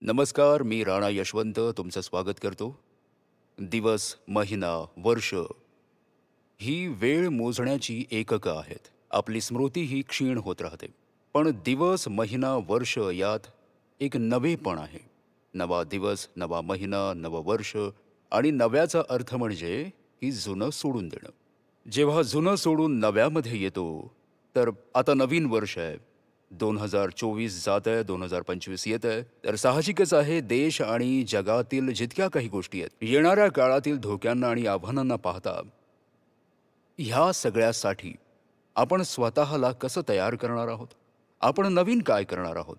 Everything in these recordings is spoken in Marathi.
नमस्कार. मी राणा यशवंत तुमचं स्वागत करतो. दिवस, महिना, वर्ष ही वेळ मोजण्याची एककं आहेत. आपली स्मृती ही क्षीण होत राहते. पण दिवस, महिना, वर्ष यात एक नवेपण आहे. नवा दिवस, नवा महिना, नवं वर्ष आणि नव्याचा अर्थ म्हणजे की जुनं सोडून देणं. जेव्हा जुनं सोडून नव्यामध्ये येतो, तर आता नवीन वर्ष आहे. 2024 जातंय, 2025 येतंय. तर साहजिकच आहे देश आणि जगातील जितक्या काही गोष्टी आहेत, येणाऱ्या काळातील धोक्यांना आणि आव्हानांना पाहता ह्या सगळ्यासाठी आपण स्वतःला कसं तयार करणार आहोत? आपण नवीन काय करणार आहोत?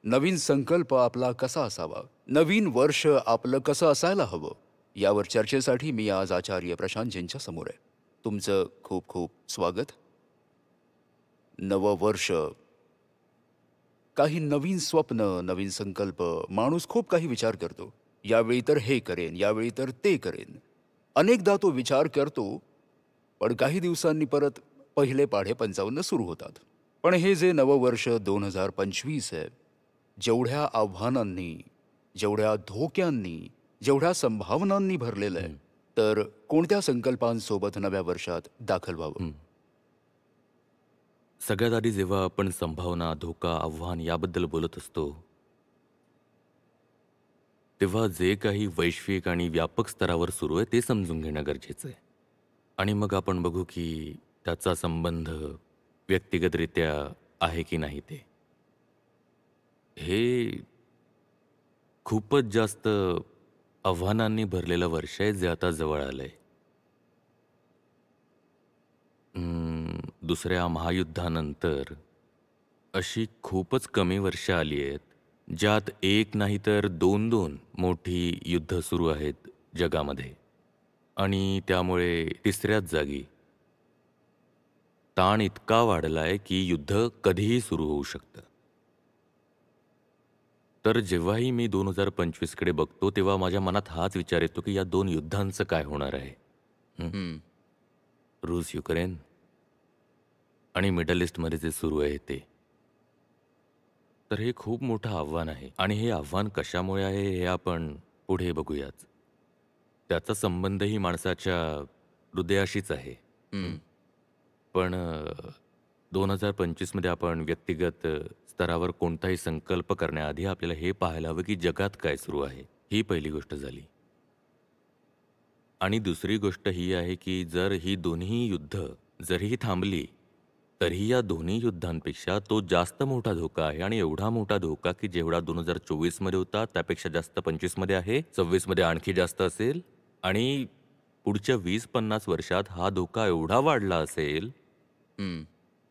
नवीन संकल्प आपला कसा असावा? नवीन वर्ष आपलं कसं असायला हवं? यावर चर्चेसाठी मी आज आचार्य प्रशांतजींच्या समोर आहे. तुमचं खूप खूप स्वागत. नवं वर्ष, काही नवीन स्वप्न, नवीन संकल्प, माणूस खूप काही विचार करतो. यावेळी तर हे करेन, यावेळी तर ते करेन. अनेकदा तो विचार करतो, पण काही दिवसांनी परत पहिले पाढे 55 सुरू होतात. पण हे जे नववर्ष 2025 आहे, जेवढ्या आव्हानांनी, जेवढ्या धोक्यांनी, जेवढ्या संभावनांनी भरलेलं आहे, तर कोणत्या संकल्पांसोबत नव्या वर्षात दाखल व्हावं? सगळ्यात आधी जेव्हा आपण संभावना, धोका, आव्हान याबद्दल बोलत असतो, तेव्हा जे काही वैश्विक आणि व्यापक स्तरावर सुरू आहे ते समजून घेणं गरजेचं आहे. आणि मग आपण बघू की त्याचा संबंध व्यक्तिगतरित्या आहे की नाही ते. हे खूपच जास्त आव्हानांनी भरलेलं वर्ष आहे जे आता जवळ आलंय. दुसऱ्या महायुद्धानंतर अशी खूपच कमी वर्ष आली आहेत, ज्यात एक नाही तर दोन मोठी युद्ध सुरू आहेत जगामध्ये. आणि त्यामुळे तिसऱ्याच जागी ताण इतका वाढलाय की युद्ध कधीही सुरू होऊ शकतं. तर जेव्हाही मी 2025 कडे बघतो, तेव्हा माझ्या मनात हाच विचार येतो की या 2 युद्धांचं काय होणार आहे? हं. रूस-युक्रेन आणि मिडल ईस्टमध्ये जे सुरू आहे ते. तर हे खूप मोठं आव्हान आहे आणि हे आव्हान कशामुळे आहे हे आपण पुढे बघूयाच. त्याचा संबंधही माणसाच्या हृदयाशीच आहे. हं. हं. पण 2025 मध्ये आपण व्यक्तिगत स्तरावर कोणताही संकल्प करण्याआधी आपल्याला हे पाहायला हवं की जगात काय सुरू आहे. ही पहिली गोष्ट झाली. आणि दुसरी गोष्ट ही आहे की जर ही दोन्ही युद्ध जरीही थांबली, तरीही या दोन्ही युद्धांपेक्षा तो जास्त मोठा धोका आहे आणि एवढा मोठा धोका की जेवढा 2024 मध्ये होता त्यापेक्षा जास्त 25 मध्ये आहे, 26 मध्ये आणखी जास्त असेल आणि पुढच्या 20-50 वर्षात हा धोका एवढा वाढला असेल हं.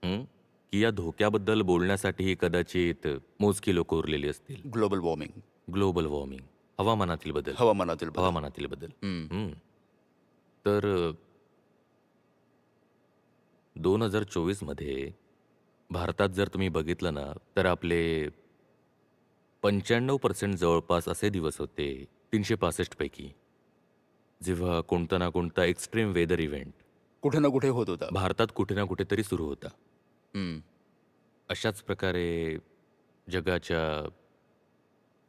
हं, की या धोक्याबद्दल बोलण्यासाठीही कदाचित मोजकी लोकं उरलेली असतील. ग्लोबल वॉर्मिंग, ग्लोबल वॉर्मिंग, हवामानातील बदल, हवामानातील बदल. हवामानातील बदल. हं. हं. तर 2024 मध्ये भारतात जर तुम्ही बघितलं ना, तर आपले 95% जवळपास असे दिवस होते 365 पैकी, जेव्हा कोणता ना कोणता एक्स्ट्रीम वेदर इव्हेंट कुठे ना कुठे होत होता. भारतात कुठे ना कुठेतरी सुरू होता. हं. अशाच प्रकारे जगाच्या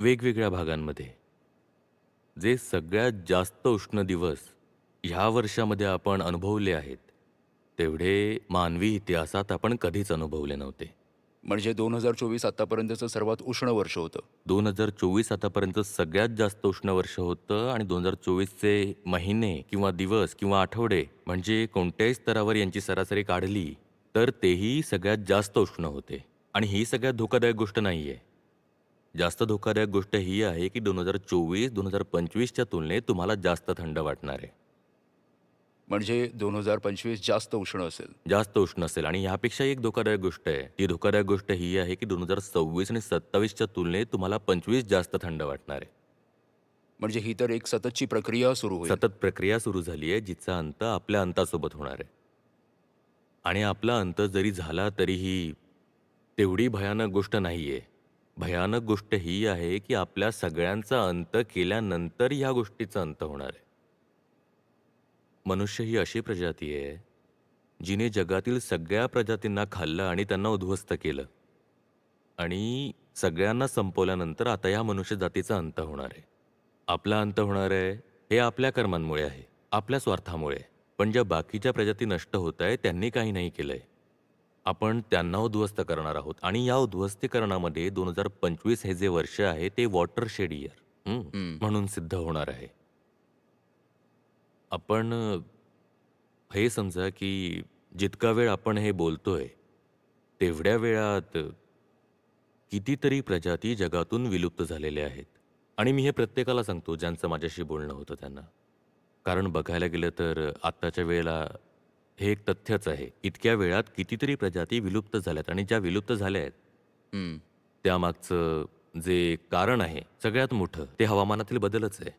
वेगवेगळ्या भागांमध्ये जे सगळ्यात जास्त उष्ण दिवस ह्या वर्षामध्ये आपण अनुभवले आहेत, तेवढे मानवी इतिहासात आपण कधीच अनुभवले नव्हते. म्हणजे 2024 आत्तापर्यंतचं सर्वात उष्ण वर्ष होतं. 2024 आतापर्यंत सगळ्यात जास्त उष्ण वर्ष होतं आणि 2024चे महिने किंवा दिवस किंवा आठवडे म्हणजे कोणत्याही स्तरावर यांची सरासरी काढली, तर तेही सगळ्यात जास्त उष्ण होते. आणि ही सगळ्यात धोकादायक गोष्ट नाहीये. जास्त धोकादायक गोष्ट ही आहे की 2024-2025च्या तुलनेत तुम्हाला जास्त थंड वाटणार आहे. म्हणजे 2025 जास्त उष्ण असेल. जास्त उष्ण असेल आणि यापेक्षा एक धोकादायक गोष्ट आहे. ती धोकादायक गोष्ट ही आहे की 2026 आणि 27च्या तुलनेत तुम्हाला 25 जास्त थंड वाटणार आहे. म्हणजे ही तर एक सततची प्रक्रिया सुरू होईल. सतत प्रक्रिया सुरू झाली आहे, जिचा अंत आपल्या अंतासोबत होणार आहे. आणि आपला अंत जरी झाला तरीही तेवढी भयानक गोष्ट नाहीये. भयानक गोष्ट ही आहे की आपल्या सगळ्यांचा अंत केल्यानंतर ह्या गोष्टीचा अंत होणार आहे. मनुष्य ही अशी प्रजाती आहे, जिने जगातील सगळ्या प्रजातींना खाल्लं आणि त्यांना उद्ध्वस्त केलं. आणि सगळ्यांना संपवल्यानंतर आता या मनुष्य जातीचा अंत होणार आहे. आपला अंत होणार आहे हे आपल्या कर्मांमुळे आहे, आपल्या स्वार्थामुळे. पण ज्या बाकीच्या प्रजाती नष्ट होत आहे त्यांनी काही नाही केलंय. आपण त्यांना उद्ध्वस्त करणार आहोत आणि या उद्ध्वस्तीकरणामध्ये 2025 हे जे वर्ष आहे ते वॉटरशेड इयर हं. म्हणून सिद्ध होणार आहे. आपण हे समजा की जितका वेळ आपण हे बोलतोय, तेवढ्या वेळात कितीतरी प्रजाती जगातून विलुप्त झालेल्या आहेत. आणि मी हे प्रत्येकाला सांगतो ज्यांचं माझ्याशी बोलणं होतं त्यांना. कारण बघायला गेलं तर आत्ताच्या वेळेला हे एक तथ्यच आहे. इतक्या वेळात कितीतरी प्रजाती विलुप्त झाल्यात आणि ज्या विलुप्त झाल्या आहेत, हं. त्यामागचं जे कारण आहे सगळ्यात मोठं ते हवामानातील बदलच आहे.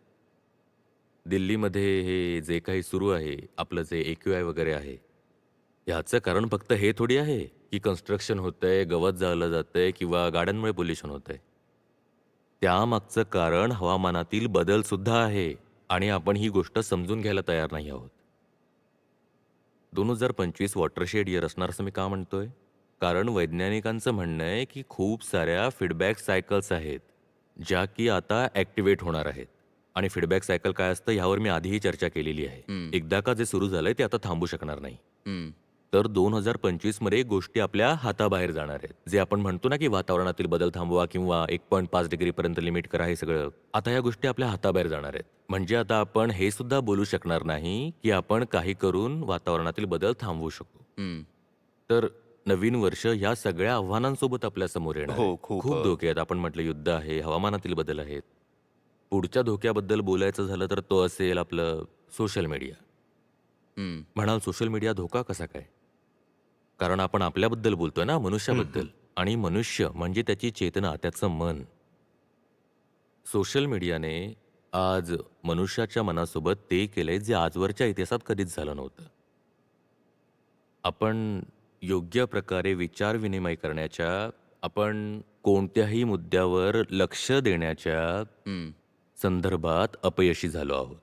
दिल्लीमध्ये हे जे काही सुरू आहे, आपलं जे AQI वगैरे आहे, ह्याचं कारण फक्त हे थोडी आहे, की कन्स्ट्रक्शन होतंय, गवत जाळलं जातंय किंवा गाड्यांमुळे पोल्युशन होतंय. त्यामागचं कारण हवामानातील बदल सुद्धा आहे आणि आपण ही गोष्ट समजून घ्यायला तयार नाही आहोत. 2025 वॉटरशेड इयर असणार असं मी का म्हणतोय? कारण वैज्ञानिकांचं म्हणणं आहे, की खूप साऱ्या फीडबॅक सायकल्स आहेत, ज्या की आता ॲक्टिव्हेट होणार आहेत. आणि फीडबॅक सायकल काय असतं ह्यावर मी आधीही चर्चा केलेली आहे. हं. एकदा का जे सुरू झालंय ते आता थांबू शकणार नाही. हं. तर 2025 मध्ये गोष्टी आपल्या हाताबाहेर जाणार आहेत. जे आपण म्हणतो ना, की वातावरणातील बदल थांबवा किंवा 1.5 डिग्रीपर्यंत लिमिट करा हे सगळं. आता या गोष्टी आपल्या हाताबाहेर जाणार आहेत. म्हणजे आता आपण हे सुद्धा बोलू शकणार नाही, की आपण काही करून वातावरणातील बदल थांबवू शकू. हं. तर नवीन वर्ष या सगळ्या आव्हानांसोबत आपल्या समोर येणार हो, आहे. खूप खूप धोके आहेत. आपण म्हटलं युद्ध आहे, हवामानातील बदल आहेत. पुढच्या धोक्याबद्दल बोलायचं झालं तर तो असेल आपलं सोशल मीडिया. हं. म्हणाल सोशल मीडिया धोका कसा काय? कारण आपण आपल्याबद्दल बोलतोय ना, मनुष्याबद्दल. आणि मनुष्य म्हणजे त्याची चेतना, त्याचं मन. सोशल मीडियाने आज मनुष्याच्या मनासोबत ते केलंय जे आजवरच्या इतिहासात कधीच झालं नव्हतं. आपण योग्य प्रकारे विचार विनिमय करण्याच्या, आपण कोणत्याही मुद्द्यावर लक्ष देण्याच्या हं. संदर्भात अपयशी झालो आहोत.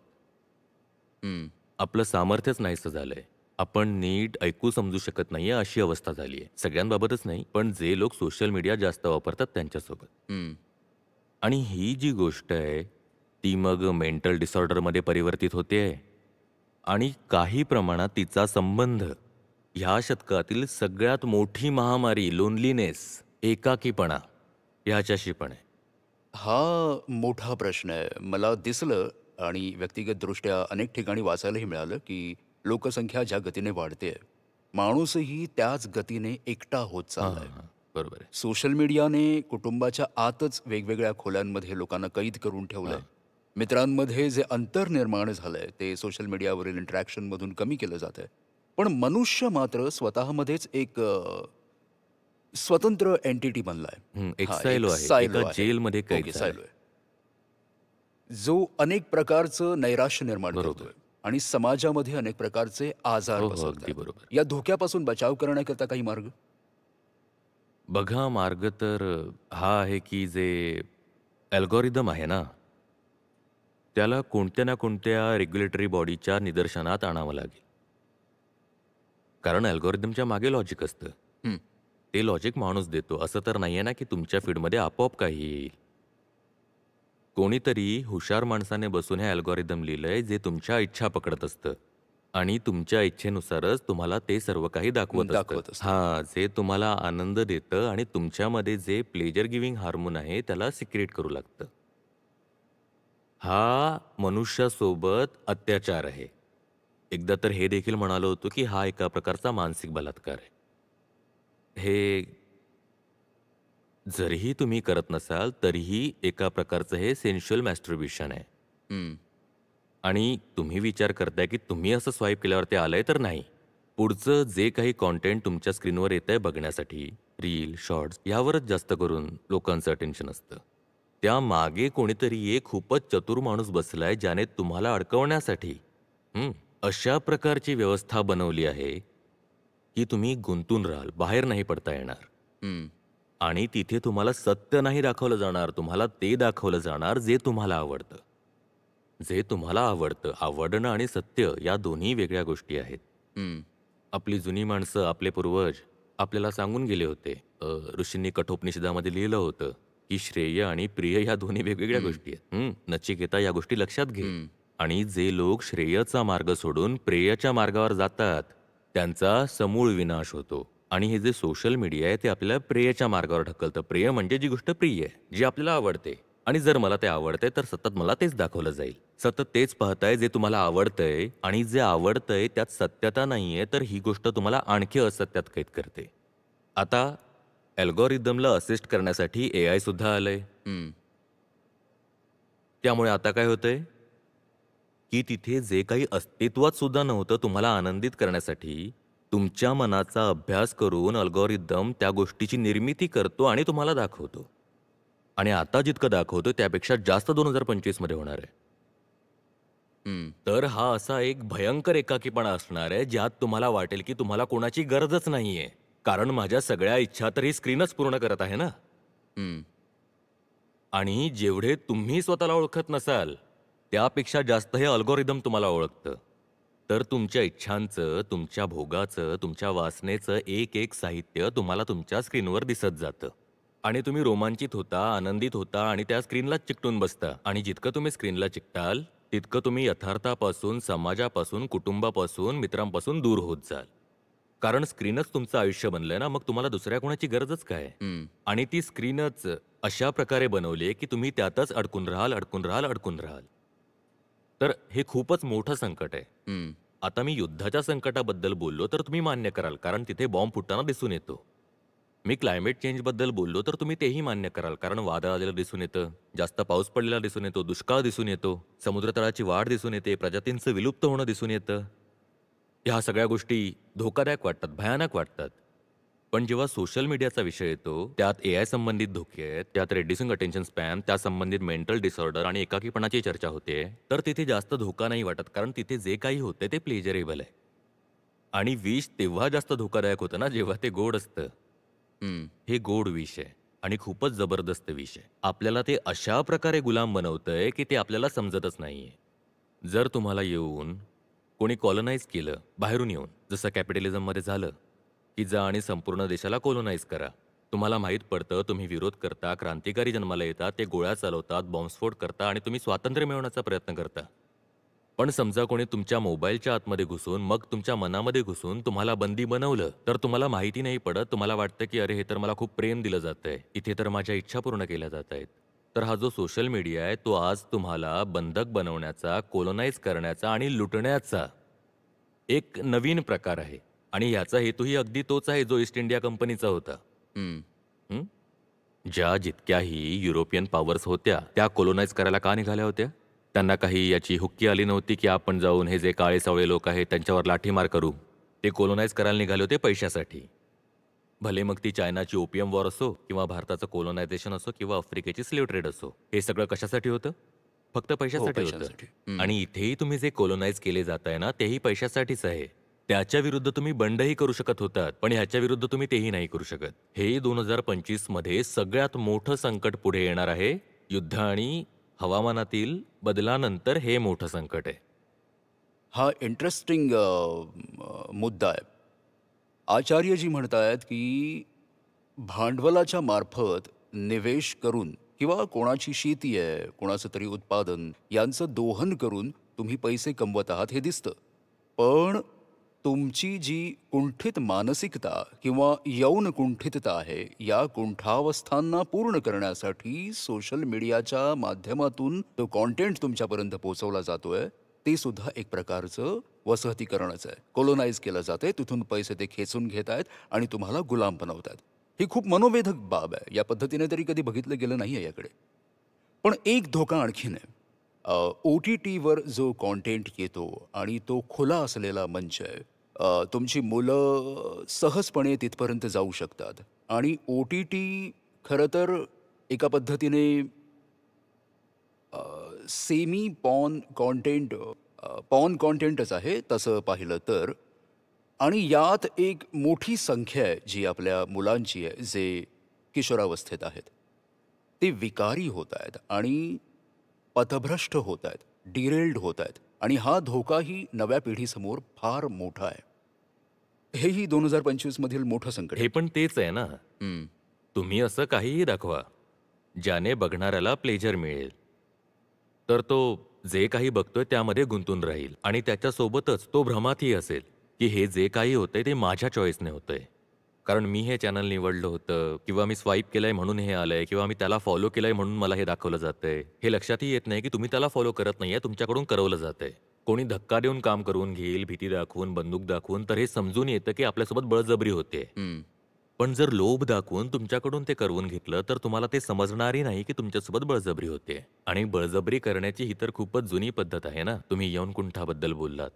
हं. आपलं सामर्थ्यच नाहीसं झालंय. आपण नीट ऐकू समजू शकत नाहीये अशी अवस्था झाली आहे. सगळ्यांबाबतच नाही, पण जे लोक सोशल मीडिया जास्त वापरतात त्यांच्यासोबत. हं. आणि ही जी गोष्ट आहे, ती मग मेंटल डिसऑर्डरमध्ये परिवर्तित होते आणि काही प्रमाणात तिचा संबंध ह्या शतकातील सगळ्यात मोठी महामारी लोनलीनेस, एकाकीपणा ह्याच्याशी पण आहे. हा मोठा प्रश्न आहे. मला दिसलं आणि व्यक्तिगतदृष्ट्या अनेक ठिकाणी वाचायलाही मिळालं, की लोकसंख्या ज्या गतीने वाढतेय, माणूसही त्याच गतीने एकटा होत हां, चाललाय. हां, हां. बरोबर आहे. सोशल मीडियाने कुटुंबाच्या आतच वेगवेगळ्या खोल्यांमध्ये लोकांना कैद करून ठेवलंय. हां. मित्रांमध्ये जे अंतर निर्माण झालंय, ते सोशल मीडियावरील इंटरॅक्शनमधून कमी केलं जातंय. पण मनुष्य मात्र स्वतःमध्येच एक स्वतंत्र एंटिटी बनलाय. एक हां, एक सायलो आहे. सायलो एका आहे. जेलमध्ये कैद ओके, झालाय. सायलो आहे. जो अनेक प्रकारचं नैराश्य निर्माण बरोबर. करतोय आणि समाजामध्ये अनेक प्रकारचे आजार हो, हो. अगदी पसरतात. बरोबर. या धोक्यापासून बचाव करण्याकरता काही मार्ग? बघा मार्ग तर हा आहे की जे अल्गोरिदम आहे ना, त्याला कोणत्या ना कोणत्या रेग्युलेटरी बॉडीच्या निदर्शनात आणावं लागेल. कारण अल्गोरिदमच्या मागे लॉजिक असतं. हं. ते लॉजिक माणूस देतो. असं तर नाहीये ना की तुमच्या फीडमध्ये आपोआप काही येईल. कोणीतरी हुशार माणसाने बसून हे अल्गोरिदम लिहिलंय जे तुमच्या इच्छा पकडत असतं आणि तुमच्या इच्छेनुसारच तुम्हाला ते सर्व काही दाखवत दाखवत असतं. असतं. हां, जे तुम्हाला आनंद देतं आणि तुमच्यामध्ये जे प्लेजर गिव्हिंग हार्मोन आहे त्याला सिक्रेट करू लागतं. हा मनुष्यासोबत अत्याचार आहे. एकदा तर हे देखील म्हणालो होतो की हा एका प्रकारचा मानसिक बलात्कार आहे. हे जरीही तुम्ही करत नसाल, तरीही एका प्रकारचं हे सेन्शुअल मॅस्टरब्युशन आहे. हं. आणि तुम्ही विचार करताय, की तुम्ही असं स्वाईप केल्यावर ते आलंय, तर नाही. पुढचं जे काही कंटेंट तुमच्या स्क्रीनवर येतंय बघण्यासाठी, रील, शॉर्ट्स यावरच जास्त करून लोकांचं अटेन्शन असतं. त्यामागे कोणीतरी एक खूपच चतुर माणूस बसलाय, ज्याने तुम्हाला अडकवण्यासाठी अशा प्रकारची व्यवस्था बनवली आहे, की तुम्ही गुंतून राहाल, बाहेर नाही पडता येणार. हं. आणि तिथे तुम्हाला सत्य नाही दाखवलं जाणार, तुम्हाला ते दाखवलं जाणार जे तुम्हाला आवडतं. जे तुम्हाला आवडतं, आवडणं आणि सत्य या दोन्ही वेगळ्या गोष्टी आहेत. हं. आपली जुनी माणसं, आपले पूर्वज आपल्याला सांगून गेले होते. ऋषींनी कठोपनिषदामध्ये लिहिलं होतं, की श्रेय आणि प्रिय ह्या दोन्ही वेगवेगळ्या हं, गोष्टी आहेत. नचिकेता या गोष्टी लक्षात घे. हं. आणि जे लोक श्रेयचा मार्ग सोडून प्रेयच्या मार्गावर जातात, त्यांचा समूळ विनाश होतो. आणि हे जे सोशल मीडिया आहे ते आपल्याला प्रेयच्या मार्गावर ढकलतं. प्रेय म्हणजे जी गोष्ट प्रिय आहे, जी आपल्याला आवडते. आणि जर मला ते आवडतंय तर सतत मला तेच दाखवलं जाईल. सतत तेच पाहताय जे तुम्हाला आवडतंय आणि जे आवडतंय त्यात सत्यता नाहीये, तर ही गोष्ट तुम्हाला आणखी असत्यात कैद करते. आता अल्गोरिदमला असिस्ट करण्यासाठी एआय सुद्धा आलंय. हं. त्यामुळे आता काय होतंय, की तिथे जे काही अस्तित्वात सुद्धा नव्हतं तुम्हाला आनंदित करण्यासाठी, तुमच्या मनाचा अभ्यास करून अल्गोरिदम त्या गोष्टीची निर्मिती करतो आणि तुम्हाला दाखवतो. आणि आता जितकं दाखवतो त्यापेक्षा जास्त 2025 मध्ये होणार आहे. हं. तर हा असा एक भयंकर एकाकीपणा असणार आहे, ज्यात तुम्हाला वाटेल की तुम्हाला कोणाची गरजच नाहीये. कारण माझ्या सगळ्या इच्छा तर ही स्क्रीनच पूर्ण करत आहे ना. हं. आणि जेवढे तुम्ही स्वतःला ओळखत नसाल, त्यापेक्षा जास्त हे अल्गोरिदम तुम्हाला ओळखतं. तर तुमच्या इच्छांचं, तुमच्या भोगाचं, तुमच्या वासनेचं एक-एक साहित्य तुम्हाला तुमच्या स्क्रीनवर दिसत जातं. आणि तुम्ही रोमांचित होता, आनंदित होता आणि त्या स्क्रीनलाच चिकटून बसता. आणि जितकं तुम्ही स्क्रीनला चिकटाल, तितकं तुम्ही यथार्थापासून, समाजापासून, कुटुंबापासून, मित्रांपासून दूर होत जाल. कारण स्क्रीनच तुमचं आयुष्य बनलंय ना, मग तुम्हाला दुसऱ्या कोणाची गरजच काय? हं. आणि ती स्क्रीनच अशा प्रकारे बनवली की तुम्ही त्यातच अडकून राहाल, अडकून राहाल, अडकून राहाल. तर हे खूपच मोठं संकट आहे. हं. आता मी युद्धाच्या संकटाबद्दल बोललो तर तुम्ही मान्य कराल, कारण तिथे बॉम्ब फुटताना दिसून येतो. मी क्लायमेट चेंजबद्दल बोललो तर तुम्ही तेही मान्य कराल, कारण वादळ आलेलं दिसून येतं, जास्त पाऊस पडलेला दिसून येतो, दुष्काळ दिसून येतो, समुद्रतळाची वाढ दिसून येते, प्रजातींचं विलुप्त होणं दिसून येतं. ह्या सगळ्या गोष्टी धोकादायक वाटतात, भयानक वाटतात. पण जेव्हा सोशल मीडियाचा विषय येतो, त्यात एआय संबंधित धोके आहेत, त्यात रेड्युसिंग अटेन्शन स्पॅन, त्या संबंधित मेंटल डिसऑर्डर आणि एकाकीपणाची चर्चा होते, तर तिथे जास्त धोका नाही वाटत, कारण तिथे जे काही होते ते प्लेजरेबल आहे. आणि विष तेव्हा जास्त धोकादायक होतं ना, जेव्हा ते गोड असतं. हं. हे गोड विष आहे आणि खूपच जबरदस्त विष आहे. आपल्याला ते अशा प्रकारे गुलाम बनवतंय, की ते आपल्याला समजतच नाहीये. जर तुम्हाला येऊन कोणी कॉलनाइज केलं, बाहेरून येऊन, जसं कॅपिटलिझममध्ये झालं, की जा आणि संपूर्ण देशाला कॉलनाइज करा. तुम्हाला माहीत पडतं, तुम्ही विरोध करता, क्रांतिकारी जन्माला येतात, ते गोळ्या चालवतात, बॉम्बस्फोट करता आणि तुम्ही स्वातंत्र्य मिळवण्याचा प्रयत्न करता. पण समजा कोणी तुमच्या मोबाईलच्या आतमध्ये घुसून, मग तुमच्या मनामध्ये घुसून तुम्हाला बंदी बनवलं, तर तुम्हाला माहिती नाही पडत. तुम्हाला वाटतं, की अरे हे तर मला खूप प्रेम दिलं जातंय. इथे तर माझ्या इच्छा पूर्ण केल्या जात आहेत. तर हा जो सोशल मीडिया आहे, तो आज तुम्हाला बंधक बनवण्याचा, कोलोनाइज करण्याचा आणि लुटण्याचा एक नवीन प्रकार आहे. आणि ह्याचा हेतूही अगदी तोच आहे, जो ईस्ट इंडिया कंपनीचा होता. हं. हं? ज्या जितक्याही युरोपियन पॉवर्स होत्या, त्या कोलोनाइज करायला का निघाल्या होत्या? त्यांना काही याची हुक्की आली नव्हती, की आपण जाऊन हे जे काळे-सावळे लोक आहेत, त्यांच्यावर लाठीमार करू. ते कोलोनाइज करायला निघाले होते पैशासाठी. भले मग ती चायनाची ओपियम वॉर असो किंवा भारताचं कोलोनायझेशन असो किंवा आफ्रिकेची स्लेव्ह ट्रेड असो. हे सगळं कशासाठी होतं? फक्त हो, पैशासाठी होतं. पैशांसाठी. हं. आणि इथेही तुम्ही जे कोलोनाइज केले जाताय ना, तेही पैशासाठीच आहे. त्याच्या विरुद्ध तुम्ही बंडही करू शकत होतात, पण ह्याच्या विरुद्ध तुम्ही तेही नाही करू शकत. हे 2025 मध्ये सगळ्यात मोठं संकट पुढे येणार आहे. युद्ध आणि हवामानातील बदलानंतर हे मोठं संकट आहे. हा इंटरेस्टिंग मुद्दा आहे. आचार्यजी म्हणतायत, की भांडवलाच्या मार्फत निवेश करून किंवा कोणाची शेती आहे, कोणाचं तरी उत्पादन यांचं दोहन करून तुम्ही पैसे कमवत आहात हे दिसतं. पण तुमची जी कुंठित मानसिकता किंवा यौन कुंठितता आहे, या कुंठावस्थांना पूर्ण करण्यासाठी सोशल मीडियाच्या माध्यमातून तो कंटेंट तुमच्यापर्यंत पोहोचवला जातोय, ते सुद्धा एक प्रकारचं वसाहतीकरणच आहे. कोलोनाइज केलं जातंय, तिथून पैसे ते खेचून घेत आहेत आणि तुम्हाला गुलाम बनवतात. ही खूप मनोवेधक बाब आहे. या पद्धतीने तरी कधी बघितलं गेलं नाहीये याकडे. पण एक धोका आणखीन आहे. ओ-टी-टीवर जो कंटेंट येतो आणि तो खुला असलेला मंच आहे. तुमची मुलं सहजपणे तिथपर्यंत जाऊ शकतात आणि ओ-टी-टी खरं तर एका पद्धतीने सेमी पॉर्न कंटेंटच आहे तसं पाहिलं तर. आणि यात एक मोठी संख्या आहे जी आपल्या मुलांची आहे, जे किशोरावस्थेत आहेत. ते विकारी होत आहेत आणि पथभ्रष्ट होत आहेत, डिरेल्ड होत आहेत आणि हा धोकाही नव्या पिढीसमोर फार मोठा आहे. हेही 2025 मधील मोठं संकट हे आहे. पण तेच आहे ना. हं. तुम्ही असं काहीही दाखवा, ज्याने बघणाऱ्याला प्लेजर मिळेल. तर तो जे काही बघतोय त्यामध्ये गुंतून राहील आणि त्याच्यासोबतच तो भ्रमातही असेल, की हे जे काही होतंय ते माझ्या चॉईसने होतंय. कारण मी हे चॅनल निवडलं होतं किंवा मी स्वाईप केलंय म्हणून हे आलंय किंवा मी त्याला फॉलो केलंय म्हणून मला हे दाखवलं जातंय. हे लक्षातही येत नाही, की तुम्ही त्याला फॉलो करत नाहीये, तुमच्याकडून करवलं जातंय. कोणी धक्का देऊन काम करून घेईल, भीती दाखवून, बंदूक दाखवून, तर हे समजून येतं, की आपल्यासोबत बळजबरी होतेय. हं. पण जर लोभ दाखवून तुमच्याकडून ते करवून घेतलं, तर तुम्हाला ते समजणारही नाही, की तुमच्यासोबत बळजबरी होते. आणि बळजबरी करण्याची ही तर खूपच जुनी पद्धत आहे ना. तुम्ही यौनकुंठाबद्दल बोललात.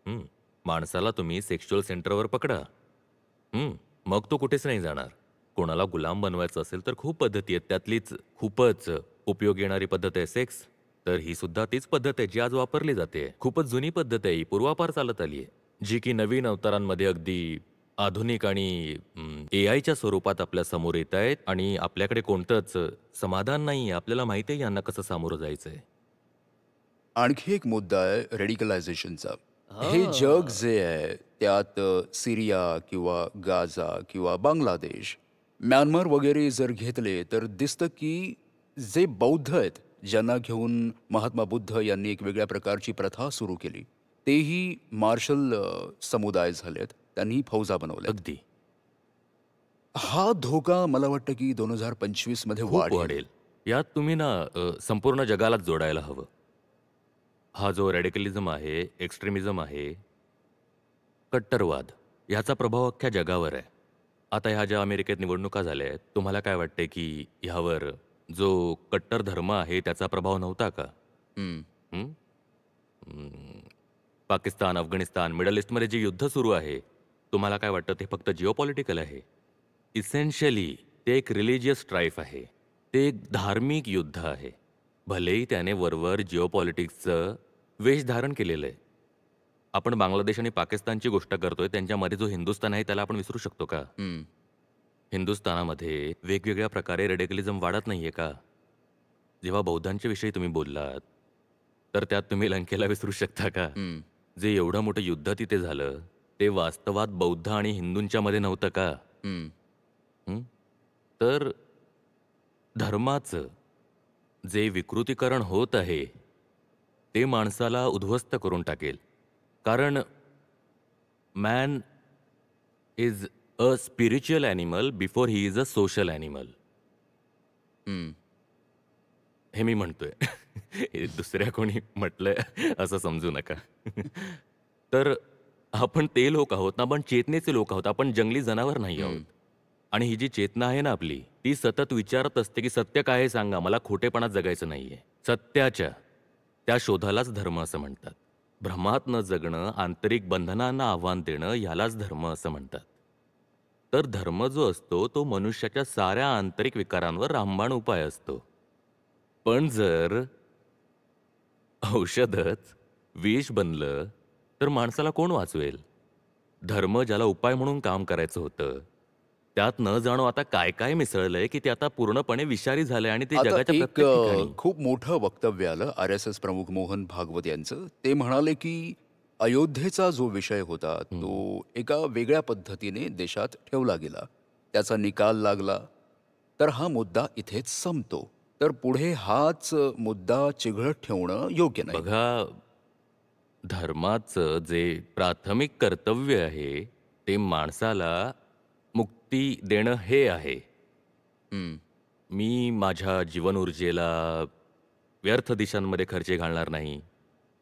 हं. माणसाला तुम्ही सेक्शुअल सेंटरवर पकडा. मग तो कुठेच नाही जाणार. कोणाला गुलाम बनवायचं असेल तर खूप पद्धती आहेत. त्यातलीच खूपच उपयोगी येणारी पद्धत आहे सेक्स. तर ही सुद्धा तीच पद्धत आहे जी आज वापरली जाते. खूपच जुनी पद्धत आहे ही, पूर्वापार चालत आली आहे. जी की नवीन अवतारांमध्ये अगदी आधुनिक आणि एआयच्या स्वरूपात आपल्या समोर येत आहेत आणि आपल्याकडे कोणतंच समाधान नाहीये. आपल्याला माहिती आहे यांना कसं सामोरं जायचंय. आणखी एक मुद्दा आहे रेडिकलायझेशनचा. हे जग हां. जे आहे त्यात सीरिया किंवा गाझा किंवा बांगलादेश, म्यानमार वगैरे जर घेतले तर दिसतं की जे बौद्ध आहेत, ज्यांना घेऊन महात्मा बुद्ध यांनी एक वेगळ्या प्रकारची प्रथा सुरू केली. तेही मार्शल समुदाय झालेत. त्यांनी फौजा बनवल्यात. अगदी. हा धोका मला वाटतं की 2025 मध्ये खूप वाढेल. वाढेल. यात तुम्ही ना संपूर्ण जगालाच जोडायला हवं. हा जो रॅडिकलिझम आहे, एक्स्ट्रीमिझम आहे, कट्टरवाद, ह्याचा प्रभाव अख्ख्या जगावर आहे. आता ह्या ज्या अमेरिकेत निवडणुका झाल्या आहेत, तुम्हाला काय वाटतंय की ह्यावर जो कट्टर धर्म आहे त्याचा प्रभाव नव्हता का? हं. हं? अं, पाकिस्तान, अफगाणिस्तान, मिडल ईस्टमध्ये जे युद्ध सुरू आहे, तुम्हाला काय वाटतं ते फक्त जिओपॉलिटिकल आहे? इसेन्शियली ते एक रिलिजियस स्ट्राईफ आहे. ते एक धार्मिक युद्ध आहे. भलेही त्याने वरवर जिओपॉलिटिक्सचं वेश धारण केलेलं आहे. आपण बांगलादेश आणि पाकिस्तानची गोष्ट करतोय, त्यांच्यामध्ये जो हिंदुस्थान आहे त्याला आपण विसरू शकतो का? हं. हिंदुस्थानामध्ये वेगवेगळ्या प्रकारे रेडिकलिझम वाढत नाहीये का? जेव्हा बौद्धांच्या विषयी तुम्ही बोललात, तर त्यात तुम्ही लंकेला विसरू शकता का? हं. जे एवढं मोठं युद्ध तिथे झालं, ते वास्तवात बौद्ध आणि हिंदूंच्या मध्ये नव्हतं का? हं. हं? तर धर्माचं जे विकृतीकरण होत आहे, ते माणसाला उद्ध्वस्त करून टाकेल. कारण man is a spiritual animal before he is a social animal. हं. हे मी म्हणतोय. हे दुसऱ्या कोणी म्हटलंय असं समजू नका. तर आपण ते लोक आहोत ना, आपण चेतनेचे लोक आहोत. आपण जंगली जनावर नाही आहोत. हं. आणि ही जी चेतना आहे ना आपली, ती सतत विचारत असते, की सत्य काय आहे सांगा, मला खोटेपणात जगायचं नाहीये. सत्याच्या त्या शोधालाच धर्म असं म्हणतात. भ्रमात न जगणं, आंतरिक बंधनांना आव्हान देणं, यालाच धर्म असं म्हणतात. तर धर्म जो असतो, तो मनुष्याच्या साऱ्या आंतरिक विकारांवर रामबाण उपाय असतो. पण जर औषधच विष बनलं, तर माणसाला कोण वाचवेल? धर्म ज्याला उपाय म्हणून काम करायचं होतं, त्यात न जाणो आता काय-काय मिसळलंय, की ते आता पूर्णपणे विषारी झालंय आणि ते आता जगाच्या एक प्रत्येक ठिकाणी. खूप मोठं वक्तव्य आलं आर-एस-एस प्रमुख मोहन भागवत यांचं. ते म्हणाले, की अयोध्येचा जो विषय होता, हं. तो एका वेगळ्या पद्धतीने देशात ठेवला गेला. त्याचा निकाल लागला, तर हा मुद्दा इथेच संपतो. तर पुढे हाच मुद्दा चिघळत ठेवणं योग्य नाही. बघा, धर्माचं जे प्राथमिक कर्तव्य आहे, ते माणसाला मुक्ती देणं हे आहे. हं. मी माझ्या जीवन ऊर्जेला व्यर्थ दिशांमध्ये खर्ची घालणार नाही.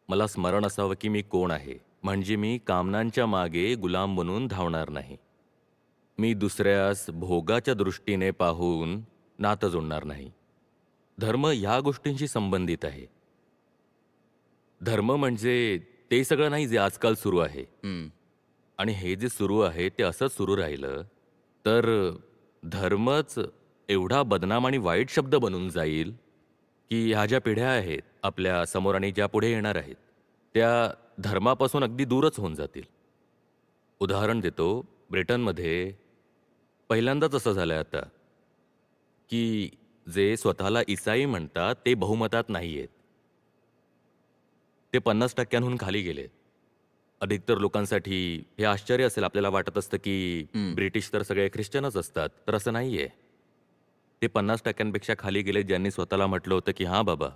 मला स्मरण असावं की मी कोण आहे. म्हणजे मी कामनांच्या मागे गुलाम बनून धावणार नाही. मी दुसऱ्यास भोगाच्या दृष्टीने पाहून नातं जोडणार नाही. धर्म ह्या गोष्टींशी संबंधित आहे. धर्म म्हणजे ते सगळं नाही जे आजकाल सुरू आहे. हं. आणि हे जे सुरू आहे ते असंच सुरू राहिलं, तर धर्मच एवढा बदनाम आणि वाईट शब्द बनून जाईल, की ह्या ज्या पिढ्या आहेत आपल्या समोर आणि ज्या पुढे येणार आहेत, त्या धर्मापासून अगदी दूरच होऊन जातील. उदाहरण देतो, ब्रिटनमध्ये पहिल्यांदाच असं झालंय आता, की जे स्वतःला ईसाई म्हणतात ते बहुमतात नाहीयेत. ते 50% खाली गेलेत. अधिकतर लोकांसाठी हे आश्चर्य असेल. आपल्याला वाटत असतं की ब्रिटिश तर सगळे ख्रिश्चनच असतात, तर असं नाहीये. ते 50% खाली गेले ज्यांनी स्वतःला म्हटलं होतं की हां बाबा,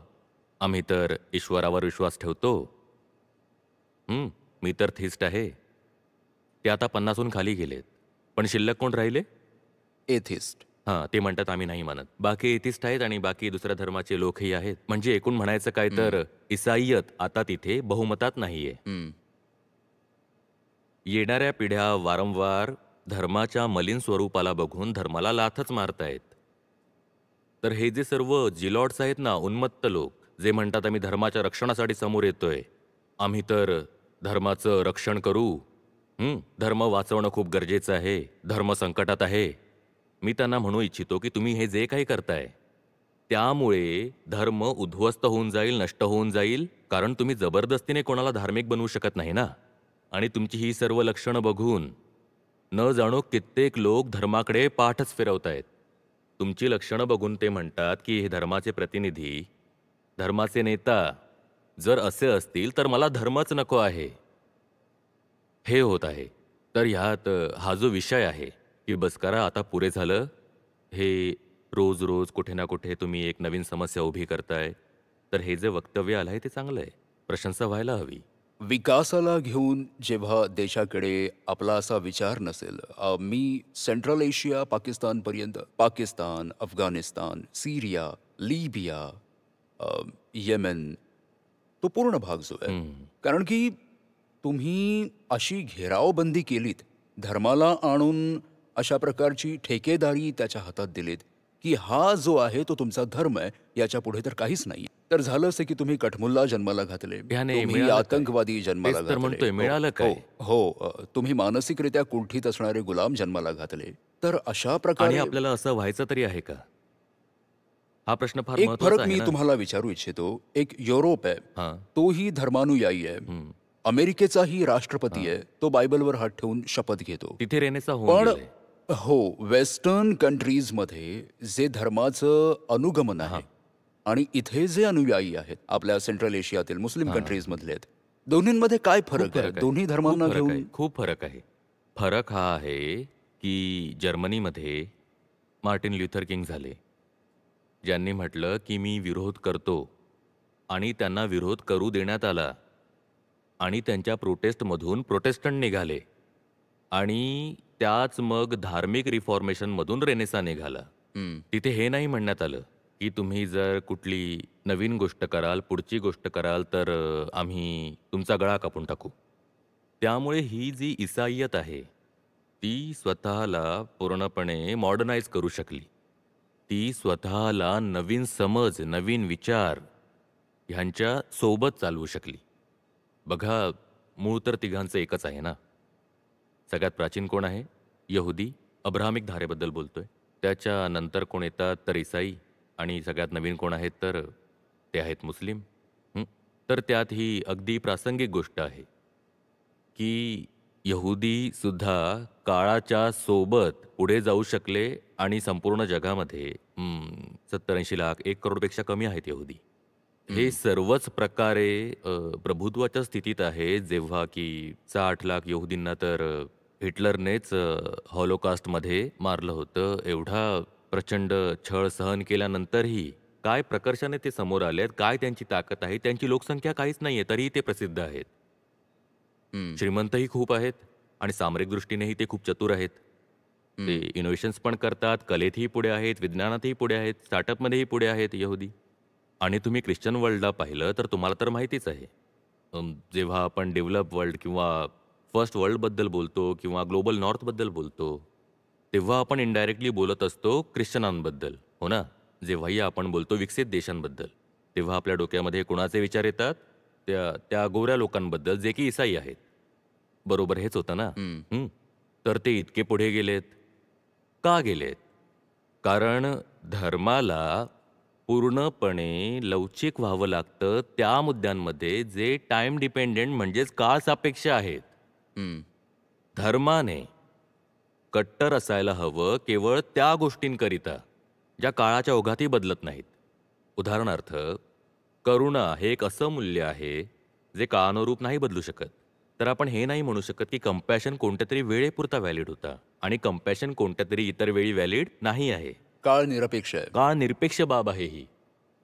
आम्ही तर ईश्वरावर विश्वास ठेवतो. मी तर थिस्ट आहे. ते आता 50हून खाली गेलेत. पण शिल्लक कोण राहिले? एथिस्ट. हां, ते म्हणतात आम्ही नाही मानत. बाकी एथिस्ट आहेत आणि बाकी दुसऱ्या धर्माचे लोकही आहेत. म्हणजे एकूण म्हणायचं काय तर इसाईयत आता तिथे बहुमतात नाहीये. येणाऱ्या पिढ्या वारंवार धर्माच्या मलिन स्वरूपाला बघून धर्माला लाथच मारतायत. तर हे जे सर्व जिलॉट्स आहेत ना, उन्मत्त लोक, जे म्हणतात आम्ही धर्माच्या रक्षणासाठी समोर येतोय. आम्ही तर धर्माचं रक्षण करू. धर्म वाचवणं खूप गरजेचं आहे. धर्म संकटात आहे. मी त्यांना म्हणू इच्छितो की तुम्ही हे जे काही करताय, त्यामुळे धर्म उद्ध्वस्त होऊन जाईल, नष्ट होऊन जाईल. कारण तुम्ही जबरदस्तीने कोणाला धार्मिक बनवू शकत नाही ना. आणि तुमची ही सर्व लक्षणं बघून न जाणो कित्येक लोक धर्माकडे पाठच फिरवतायत. तुमची लक्षणं बघून ते म्हणतात की हे धर्माचे प्रतिनिधी, धर्माचे नेता जर असे असतील तर मला धर्मच नको आहे. हे होत आहे. तर ह्यात हा जो विषय आहे की बस करा आता पुरे झालं. हे रोज रोज कुठे ना कुठे तुम्ही एक नवीन समस्या उभी करताय. तर हे जे वक्तव्य आलं आहे ते चांगलं आहे. प्रशंसा व्हायला हवी. विकासाला घेऊन जेव्हा देशाकडे आपला असा विचार नसेल, मी सेंट्रल एशिया पाकिस्तानपर्यंत, Pakistan, Afghanistan, Syria, Libya, Yemen, तो पूर्ण भाग जो आहे, कारण की तुम्ही अशी घेरावबंदी केलीत, धर्माला आणून अशा प्रकारची ठेकेदारी त्याच्या हातात दिलीत की हा जो आहे तो तुमचा धर्म आहे, याच्या पुढे तर काहीच नाही. तर झालं असं की तुम्ही कठमुल्ला जन्माला घातले, ह्याने तुम्ही मिळालं काय? आतंकवादी जन्माला तेच तर घातले, म्हणतोय, हो मिळालं हो काय? हो, तुम्ही मानसिकरित्या कुंठित असणारे गुलाम जन्माला घातले. तर अशा आणि प्रकारे आपल्याला असं व्हायचं तरी आहे का? हा प्रश्न फार एक महत्वाचा फरक आहे मी ना. तुम्हाला विचारू इच्छितो. एक युरोप आहे, हां, तोही धर्मानुयायी आहे. अमेरिकेचाही राष्ट्रपती आहे, तो बायबलवर हात ठेवून शपथ घेतो. तिथे रेनेसा होऊन पण गेलंय. हो, वेस्टर्न कंट्रीजमध्ये जे धर्माचं अनुगमन आहे आणि इथे जे अनुयायी आहेत, आपल्या सेंट्रल एशियातील मुस्लिम कंट्रीजमधले आहेत, दोन्हींमध्ये काय खूप फरक आहे? फरक आहे. दोन्ही खूप धर्मांना फरक आहे. घेऊन खूप फरक आहे. फरक हा आहे की जर्मनीमध्ये मार्टिन ल्युथर किंग झाले. ज्यांनी म्हटलं की मी विरोध करतो आणि त्यांना विरोध करू देण्यात आला आणि त्यांच्या प्रोटेस्टमधून प्रोटेस्टंट निघाले आणि त्याच मग धार्मिक रिफॉर्मेशनमधून रेनेसा निघाला. तिथे हे नाही म्हणण्यात आलं की तुम्ही जर कुठली नवीन गोष्ट कराल, पुढची गोष्ट कराल तर आम्ही तुमचा गळा कापून टाकू. त्यामुळे ही जी इसाईयत आहे, ती स्वतःला पूर्णपणे मॉडर्नाइज करू शकली. ती स्वतःला नवीन समज, नवीन विचार ह्यांच्या सोबत चालवू शकली. बघा, मूळ तर तिघांचं एकच आहे ना. सगळ्यात प्राचीन कोण आहे? यहुदी, अब्राहमिक धारेबद्दल बोलतोय. त्याच्यानंतर कोण येतात तर इसाई आणि सगळ्यात नवीन कोण आहेत तर ते आहेत मुस्लिम. तर त्यात ही अगदी प्रासंगिक गोष्ट आहे की यहुदी सुद्धा काळाच्या सोबत पुढे जाऊ शकले आणि संपूर्ण जगामध्ये 70-80 लाख, 1 करोडपेक्षा कमी आहेत यहुदी. हे सर्वच प्रकारे प्रभुत्वाच्या स्थितीत आहे, जेव्हा की 60 लाख यहुदींना तर हिटलरनेच हॉलोकास्टमध्ये मारलं होतं. एवढा प्रचंड छळ सहन केल्यानंतरही काय प्रकर्षाने ते समोर आलेत, काय त्यांची ताकद आहे. त्यांची लोकसंख्या काहीच नाहीये, तरीही ते प्रसिद्ध आहेत. श्रीमंतही खूप आहेत आणि सामरिक दृष्टीनेही ते खूप चतुर आहेत. ते इनोव्हेशन्स पण करतात, कलेतही पुढे आहेत, विज्ञानातही पुढे आहेत, स्टार्टअपमध्येही पुढे आहेत यहुदी. आणि तुम्ही ख्रिश्चन वर्ल्डला पाहिलं तर तुम्हाला तर माहितीच आहे. जेव्हा आपण डेव्हलप वर्ल्ड किंवा फर्स्ट वर्ल्डबद्दल बोलतो किंवा ग्लोबल नॉर्थबद्दल बोलतो, तेव्हा आपण इनडायरेक्टली बोलत असतो ख्रिश्चनांबद्दल, हो ना? जेव्हाही आपण बोलतो विकसित देशांबद्दल, तेव्हा आपल्या डोक्यामध्ये कुणाचे विचार येतात? त्या त्या गोऱ्या लोकांबद्दल, जे की ईसाई आहेत. बरोबर हेच होतं ना? तर ते इतके पुढे गेलेत. का गेलेत? कारण धर्माला पूर्णपणे लवचिक व्हावं लागतं त्या मुद्द्यांमध्ये जे टाइम डिपेंडेंट म्हणजेच काळ सापेक्ष आहेत. धर्माने कट्टर असायला हवं केवळ त्या गोष्टींकरिता ज्या काळाच्या ओघातही बदलत नाहीत. उदाहरणार्थ, करुणा हे एक असं मूल्य आहे जे काळानुरूप नाही बदलू शकत. तर आपण हे नाही म्हणू शकत की कंपॅशन कोणत्या तरी वेळेपुरता व्हॅलिड होता आणि कंपॅशन कोणत्या तरी इतर वेळी व्हॅलिड नाही आहे. काळ निरपेक्ष आहे. काळ निरपेक्ष बाब आहे ही.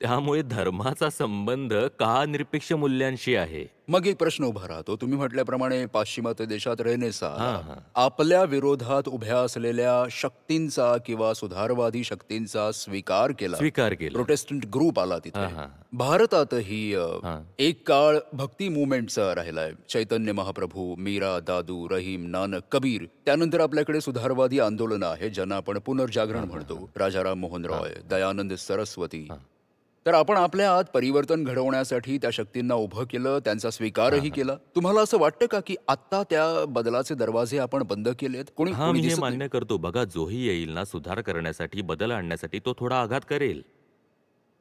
त्यामुळे धर्माचा संबंध काळ निरपेक्ष मूल्यांशी आहे. मग एक प्रश्न उभा राहतो. तुम्ही म्हटल्याप्रमाणे पाश्चिमात्य देशात रेनेसा आला. हां. आपल्या विरोधात उभ्या असलेल्या शक्तींचा किंवा सुधारवादी शक्तींचा स्वीकार केला. स्वीकार केला. प्रोटेस्टंट ग्रुप आला तिथे. हां. भारतातही हां. एक काळ भक्ती मुवमेंटचा राहिलाय. चैतन्य महाप्रभू, मीरा, दादू, रहीम, नानक, कबीर. त्यानंतर आपल्याकडे सुधारवादी आंदोलनं आहेत ज्यांना आपण पुनर्जागरण म्हणतो. राजाराम मोहन रॉय, दयानंद सरस्वती. तर आपण आपल्या आत परिवर्तन घडवण्यासाठी त्या शक्तींना उभं केलं, त्यांचा स्वीकारही केला. तुम्हाला असं वाटतं का की आता त्या बदलाचे दरवाजे आपण बंद केलेत? कोणी हां, कोणी मी हे दिसत नाही? मान्य करतो. बघा, जोही येईल ना सुधार करण्यासाठी, बदल आणण्यासाठी, तो थोडा आघात करेल.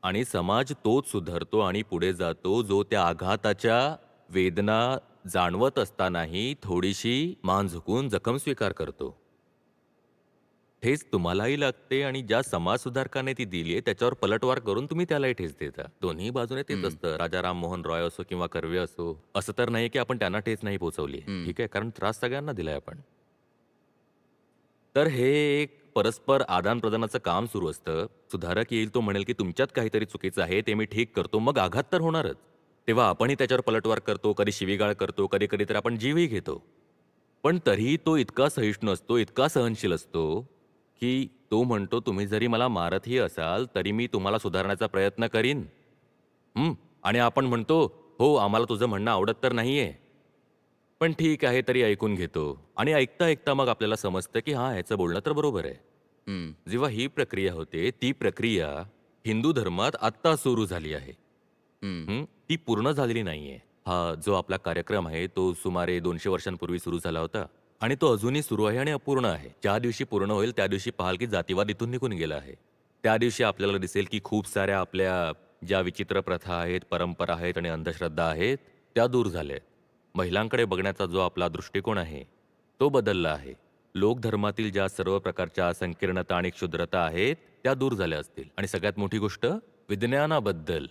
आणि समाज तोच सुधारतो आणि पुढे जातो, जो त्या आघाताच्या वेदना जाणवत असतानाही थोडीशी मान झुकून जखम स्वीकार करतो. ठेच तुम्हालाही लागते आणि ज्या समाजसुधारकाने ती दिली आहे, त्याच्यावर पलटवार करून तुम्ही त्यालाही ठेच देता. दोन्ही बाजूने तेच असतं. राजा राममोहन रॉय असो किंवा कर्वे असो. असं तर नाही की आपण त्यांना ठेच नाही पोहोचवली. ठीक आहे, कारण त्रास सगळ्यांना दिलाय आपण. तर हे एक परस्पर आदान-प्रदानाचं काम सुरू असतं. सुधारक येईल, तो म्हणेल की तुमच्यात काहीतरी चुकीचं आहे, ते मी ठीक करतो. मग आघात तर होणारच. तेव्हा आपणही त्याच्यावर पलटवार करतो, कधी शिवीगाळ करतो, कधी-कधी तर आपण जीवही घेतो. पण तरीही तो इतका सहिष्णू असतो, इतका सहनशील असतो, की तो म्हणतो, तुम्ही जरी मला मारतही असाल, तरी मी तुम्हाला सुधारण्याचा प्रयत्न करीन. आणि आपण म्हणतो, हो, आम्हाला तुझं म्हणणं आवडत तर नाहीये. पण ठीक आहे, तरी ऐकून घेतो. आणि ऐकता-ऐकता मग आपल्याला समजतं, की हां, ह्याचं बोलणं तर बरोबर आहे. जेव्हा ही प्रक्रिया होते, ती प्रक्रिया हिंदू धर्मात आत्ता सुरू झाली आहे. ती पूर्ण झालेली नाहीये. हा जो आपला कार्यक्रम आहे, तो सुमारे 200 वर्षांपूर्वी सुरू झाला होता. आणि तो अजूनही सुरू आहे आणि अपूर्ण आहे. ज्या दिवशी पूर्ण होईल, त्या दिवशी पाहाल, की जातीवाद इथून निघून गेला आहे. त्या दिवशी आपल्याला दिसेल, की खूप साऱ्या आपल्या ज्या विचित्र प्रथा आहेत, परंपरा आहेत आणि अंधश्रद्धा आहेत, त्या दूर झाल्या आहेत. महिलांकडे बघण्याचा जो आपला दृष्टिकोन आहे, तो बदलला आहे. लोकधर्मातील ज्या सर्व प्रकारच्या संकीर्णता आणि क्षुद्रता आहेत, त्या दूर झाल्या असतील. आणि सगळ्यात मोठी गोष्ट, विज्ञानाबद्दल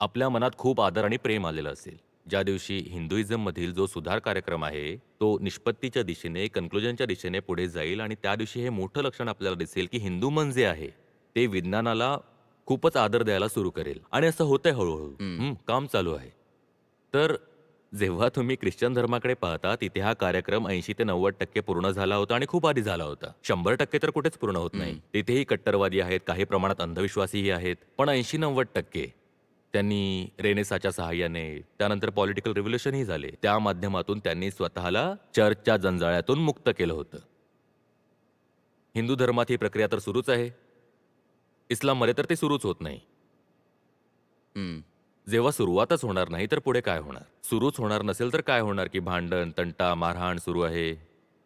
आपल्या मनात खूप आदर आणि प्रेम आलेलं असेल. ज्या दिवशी हिंदुइझममधील जो सुधार कार्यक्रम आहे, तो निष्पत्तीच्या दिशेने, कन्क्लुजनच्या दिशेने पुढे जाईल आणि त्या दिवशी हे मोठं लक्षण आपल्याला दिसेल, की हिंदू मन जे आहे, ते विज्ञानाला खूपच आदर द्यायला सुरू करेल. आणि असं होतंय हळूहळू. काम चालू आहे. तर जेव्हा तुम्ही ख्रिश्चन धर्माकडे पाहता, तिथे हा कार्यक्रम 80 ते 90% पूर्ण झाला होता आणि खूप आधी झाला होता. 100% तर कुठेच पूर्ण होत नाही. तिथेही कट्टरवादी आहेत, काही प्रमाणात अंधविश्वासीही आहेत. पण 80-90% त्यांनी रेनेसाच्या सहाय्याने, त्यानंतर पॉलिटिकल रिव्होल्यूशनही झाले. त्या माध्यमातून त्यांनी स्वतःला चर्चच्या जंजाळ्यातून मुक्त केलं होतं. हिंदू धर्मात ही प्रक्रिया तर सुरूच आहे. इस्लाममध्ये तर ते सुरूच होत नाही. जेव्हा सुरुवातच होणार नाही, तर पुढे काय होणार? सुरूच होणार नसेल तर काय होणार, की भांडण, तंटा, मारहाण सुरू आहे.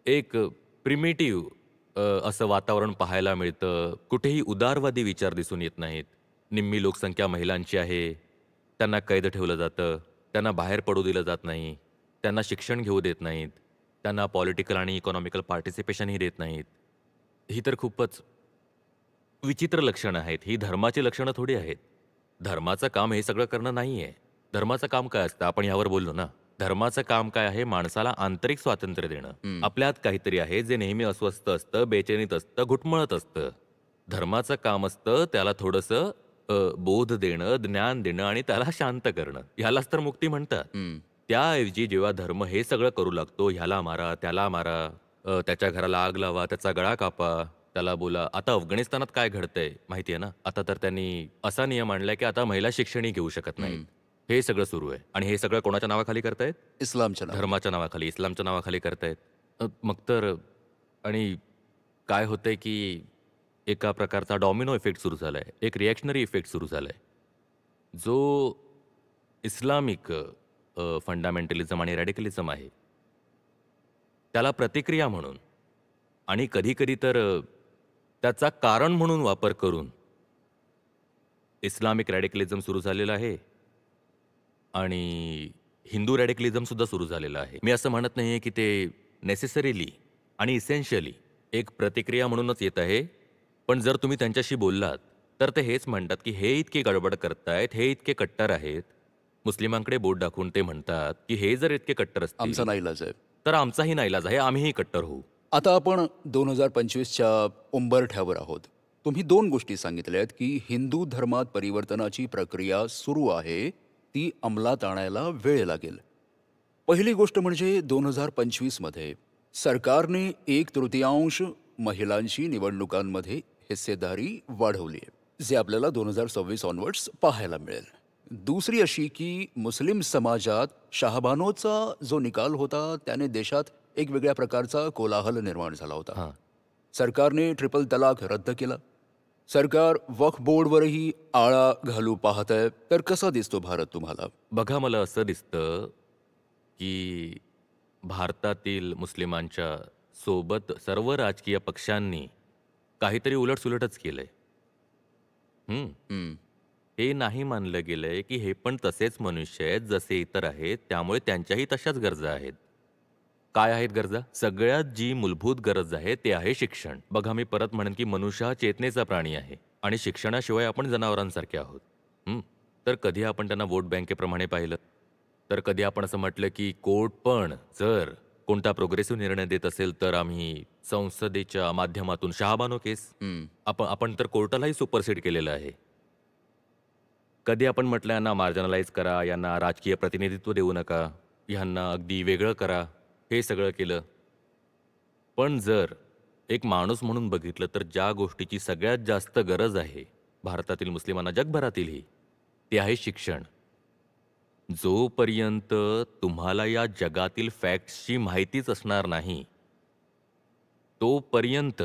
एक प्रिमिटिव्ह असं वातावरण पाहायला मिळतं. कुठेही उदारवादी विचार दिसून येत नाहीत. निम्मी लोकसंख्या महिलांची आहे. त्यांना कैद ठेवलं जातं. त्यांना बाहेर पडू दिलं जात नाही. त्यांना शिक्षण घेऊ देत नाहीत. त्यांना पॉलिटिकल आणि इकॉनॉमिकल पार्टिसिपेशनही देत नाहीत. ही तर खूपच विचित्र लक्षणं आहेत. ही धर्माची लक्षणं थोडी आहेत. धर्माचं काम हे सगळं करणं नाहीये. धर्माचं काम काय असतं? आपण यावर बोललो ना. धर्माचं काम काय आहे? माणसाला आंतरिक स्वातंत्र्य देणं. आपल्यात काहीतरी आहे जे नेहमी अस्वस्थ असतं, बेचैनीत असतं, घुटमळत असतं. धर्माचं काम असतं त्याला थोडंसं बोध देणं, ज्ञान देणं आणि त्याला शांत करणं. ह्यालाच तर मुक्ती म्हणतात. त्याऐवजी जेव्हा धर्म हे सगळं करू लागतो, ह्याला मारा, त्याला मारा, त्याच्या घराला आग लावा, त्याचा गळा कापा, त्याला बोला. आता अफगाणिस्तानात काय घडतंय माहिती आहे ना? आता तर त्यांनी असा नियम आणलाय, की आता महिला शिक्षणही घेऊ शकत नाहीत. हे सगळं सुरू आहे. आणि हे सगळं कोणाच्या नावाखाली करतायत? इस्लामच्या नावाखाली. धर्माच्या नावाखाली, इस्लामच्या नावाखाली करतायत. मग तर आणि काय होतंय, की एका प्रकारचा डॉमिनो इफेक्ट सुरू झालाय. एक रिएक्शनरी इफेक्ट सुरू झालाय. जो इस्लामिक फंडामेंटलिझम आणि रॅडिकलिझम आहे, त्याला प्रतिक्रिया म्हणून आणि कधी-कधी तर त्याचा कारण म्हणून वापर करून इस्लामिक रॅडिकलिझम सुरू झालेलं आहे आणि हिंदू रॅडिकलिझम सुद्धा सुरू झालेलं आहे. मी असं म्हणत नाहीये की ते नेसेसरीली आणि इसेन्शियली एक प्रतिक्रिया म्हणूनच येत आहे. पण जर तुम्ही त्यांच्याशी बोललात, तर ते हेच म्हणतात की हे इतके गडबड करतायत, हे इतके कट्टर आहेत, मुस्लिमांकडे बोट दाखवून ते म्हणतात की हे जर इतके कट्टर असतील आमचा नाईलाज आहे. तर आमचाही नाईलाज आहे, आम्हीही कट्टर होऊ. आता आपण 2025च्या उंबरठ्यावर आहोत. तुम्ही 2 गोष्टी सांगितल्या आहेत, की हिंदू धर्मात परिवर्तनाची प्रक्रिया सुरू आहे, ती अंमलात आणायला वेळ लागेल. पहिली गोष्ट म्हणजे 2025 मध्ये सरकारने 1/3 महिलांची निवडणुकांमध्ये हिस्सेदारी वाढवली आहे, जे आपल्याला 2026 ऑनवर्ड्स पाहायला मिळेल. दुसरी अशी की मुस्लिम समाजात शहाबानोचा जो निकाल होता त्याने देशात एक वेगळ्या प्रकारचा कोलाहल निर्माण झाला होता. हां. सरकारने ट्रिपल तलाक रद्द केला. सरकार वक्फ बोर्डवरही आळा घालू पाहतंय. तर कसा दिसतो भारत तुम्हाला? बघा, मला असं दिसतं की भारतातील मुस्लिमांच्या सोबत सर्व राजकीय पक्षांनी काहीतरी उलटसुलटच केलंय. हं. हं, हे नाही मानलं गेलंय की हे पण तसेच मनुष्य आहेत जसे इतर आहेत, त्यामुळे त्यांच्याही तशाच गरजा आहेत. काय आहेत गरजा? सगळ्यात जी मूलभूत गरज आहे ते आहे शिक्षण. बघा, मी परत म्हणेन की मनुष्य हा चेतनेचा प्राणी आहे आणि शिक्षणाशिवाय आपण जनावरांसारखे आहोत. हं. तर कधी आपण त्यांना वोट बँकेप्रमाणे पाहिलं? तर कधी आपण असं म्हटलं की कोर्ट पण जर कोणता प्रोग्रेसिव्ह निर्णय देत असेल तर आम्ही संसदेच्या माध्यमातून शहाबानो केस, हं. आपण तर कोर्टालाही सुपरसीड केलेलं आहे. कधी आपण म्हटलं यांना मार्जनलाइज करा, यांना राजकीय प्रतिनिधित्व देऊ नका, ह्यांना अगदी वेगळं करा, हे सगळं केलं. पण जर एक माणूस म्हणून बघितलं तर ज्या गोष्टीची सगळ्यात जास्त गरज आहे भारतातील मुस्लिमांना, जगभरातीलही, ते आहे शिक्षण. जोपर्यंत तुम्हाला या जगातील फॅक्ट्सची माहितीच असणार नाही, तोपर्यंत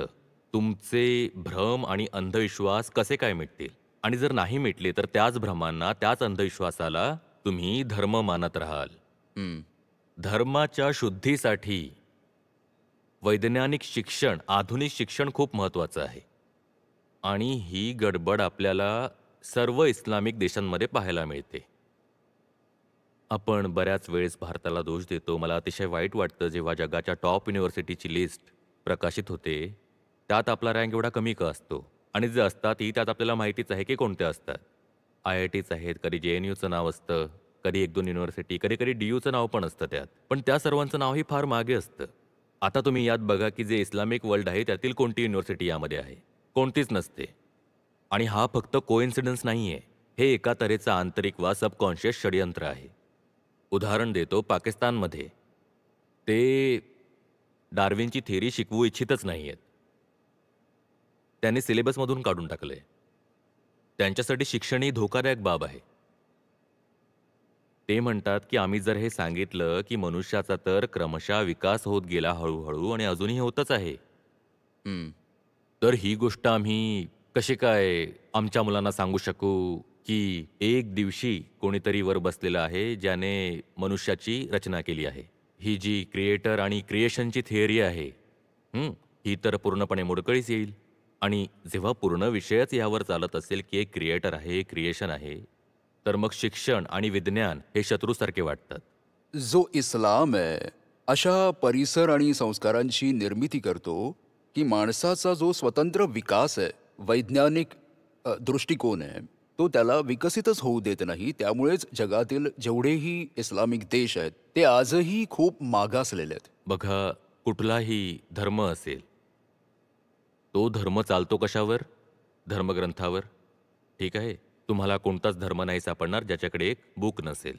तुमचे भ्रम आणि अंधविश्वास कसे काय मिटतील? आणि जर नाही मिटले तर त्याच भ्रमांना, त्याच अंधविश्वासाला तुम्ही धर्म मानत राहाल. हं. धर्माच्या शुद्धीसाठी वैज्ञानिक शिक्षण, आधुनिक शिक्षण खूप महत्त्वाचं आहे. आणि ही गडबड आपल्याला सर्व इस्लामिक देशांमध्ये पाहायला मिळते. आपण बऱ्याच वेळेस भारताला दोष देतो. मला अतिशय वाईट वाटतं जेव्हा जगाच्या टॉप युनिव्हर्सिटीची लिस्ट प्रकाशित होते, त्यात आपला रँक एवढा कमी का असतो? आणि जे असतातही त्यात आपल्याला माहितीच आहे की कोणत्या असतात. IITs आहेत, कधी JNUचं नाव असतं, कधी 1-2 युनिव्हर्सिटी, कधी-कधी DUचं नाव पण असतं त्यात. पण त्या सर्वांचं नावही फार मागे असतं. आता तुम्ही यात बघा की जे इस्लामिक वर्ल्ड आहे त्यातील कोणती युनिव्हर्सिटी यामध्ये आहे? कोणतीच नसते. आणि हा फक्त कोइन्सिडन्स नाहीये. हे एका तऱ्हेचं आंतरिक वा सबकॉन्शियस षडयंत्र आहे. उदाहरण देतो, पाकिस्तानमध्ये ते डार्विनची थिअरी शिकवू इच्छितच नाहीयेत. त्यांनी सिलेबसमधून काढून टाकलंय. त्यांच्यासाठी शिक्षण ही धोकादायक बाब आहे. ते म्हणतात की आम्ही जर हे सांगितलं की मनुष्याचा तर क्रमशः विकास होत गेला हळूहळू आणि अजूनही होतच आहे, हं. तर ही गोष्ट आम्ही कशी काय आमच्या मुलांना सांगू शकू की एक दिवशी कोणीतरी वर बसलेलं आहे ज्याने मनुष्याची रचना केली आहे. ही जी क्रिएटर आणि क्रिएशनची थिअरी आहे, ही तर पूर्णपणे मोडकळीस येईल. आणि जेव्हा पूर्ण विषयच यावर चालत असेल की एक क्रिएटर आहे, क्रिएशन आहे, तर मग शिक्षण आणि विज्ञान हे शत्रूसारखे वाटतात. जो इस्लाम आहे, अशा परिसर आणि संस्कारांची निर्मिती करतो, की माणसाचा जो स्वतंत्र विकास आहे, वैज्ञानिक दृष्टिकोन आहे, तो त्याला विकसितच होऊ देत नाही. त्यामुळेच जगातील जेवढेही इस्लामिक देश आहेत, ते आजही खूप मागासलेले आहेत. बघा, कुठलाही धर्म असेल, तो धर्म चालतो कशावर? धर्मग्रंथावर. ठीक आहे? तुम्हाला कोणताच धर्म नाही सापडणार ज्याच्याकडे एक बुक नसेल.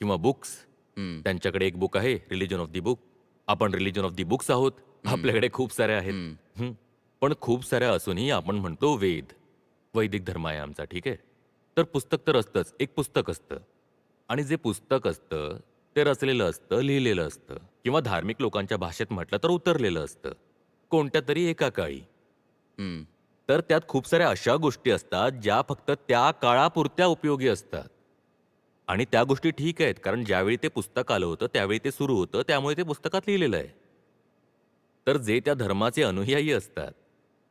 किंवा बुक्स, हं, त्यांच्याकडे एक बुक आहे, रिलिजन ऑफ दी बुक. आपण रिलिजन ऑफ दी बुक्स आहोत. आपल्याकडे खूप साऱ्या आहेत. हं. पण खूप साऱ्या असूनही आपण म्हणतो वेद, वैदिक धर्म आहे आमचा. ठीक आहे? तर पुस्तक तर असतंच, एक पुस्तक असतं. आणि जे पुस्तक असतं ते रचलेलं असतं, लिहिलेलं असतं, किंवा धार्मिक लोकांच्या भाषेत म्हटलं तर उतरलेलं असतं कोणत्या तरी एका काळी. हं. तर त्यात खूप साऱ्या अशा गोष्टी असतात ज्या फक्त त्या काळापुरत्या उपयोगी असतात. आणि त्या गोष्टी ठीक आहेत, कारण ज्यावेळी ते पुस्तक आलं होतं त्यावेळी ते सुरू होतं, त्यामुळे ते पुस्तकात लिहिलेलं आहे. तर जे त्या धर्माचे अनुयायी असतात,